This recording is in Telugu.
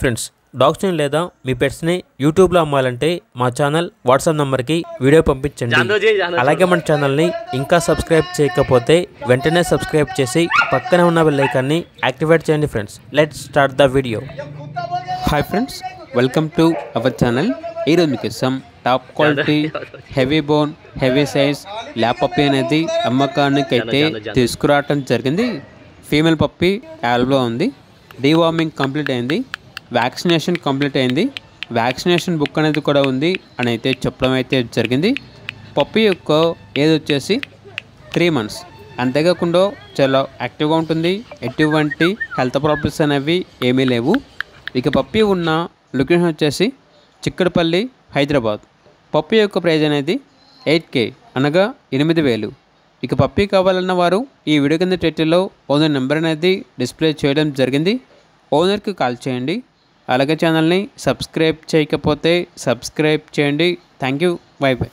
ఫ్రెండ్స్, డాగ్స్ని లేదా మీ పెట్స్ని యూట్యూబ్లో అమ్మాలంటే మా ఛానల్ వాట్సాప్ నెంబర్కి వీడియో పంపించండి. అలాగే మన ఛానల్ని ఇంకా సబ్స్క్రైబ్ చేయకపోతే వెంటనే సబ్స్క్రైబ్ చేసి పక్కనే ఉన్న బెల్ ఐకాన్ని యాక్టివేట్ చేయండి. Friends, let's start the video. Hi friends, welcome to our channel. ఈరోజు మీకు some top quality heavy bone heavy size lab puppy అనేది అమ్మకానికి అయితే తీసుకురావటం జరిగింది. ఫీమేల్ పప్పీ యాల్బ్లో ఉంది. డీవార్మింగ్ కంప్లీట్ అయింది, వ్యాక్సినేషన్ కంప్లీట్ అయింది, వ్యాక్సినేషన్ బుక్ అనేది కూడా ఉంది అని అయితే చెప్పడం అయితే జరిగింది. పప్పీ యొక్క ఏజ్ వచ్చేసి 3 months. అంతేకాకుండా చాలా యాక్టివ్గా ఉంటుంది. ఎటువంటి హెల్త్ ప్రాబ్లమ్స్ అనేవి ఏమీ లేవు. ఇక పప్పీ ఉన్న లొకేషన్ వచ్చేసి చిక్కడపల్లి, హైదరాబాద్. పప్పీ యొక్క ప్రైజ్ అనేది 8K అనగా 8,000. ఇక పప్పీ కావాలన్న వారు ఈ వీడియో కింద టైటిల్లో ఓనర్ నెంబర్ అనేది డిస్ప్లే చేయడం జరిగింది. ఓనర్కి కాల్ చేయండి. అలాగే ఛానల్ని సబ్స్క్రైబ్ చేయకపోతే సబ్స్క్రైబ్ చేయండి. Thank you. By by.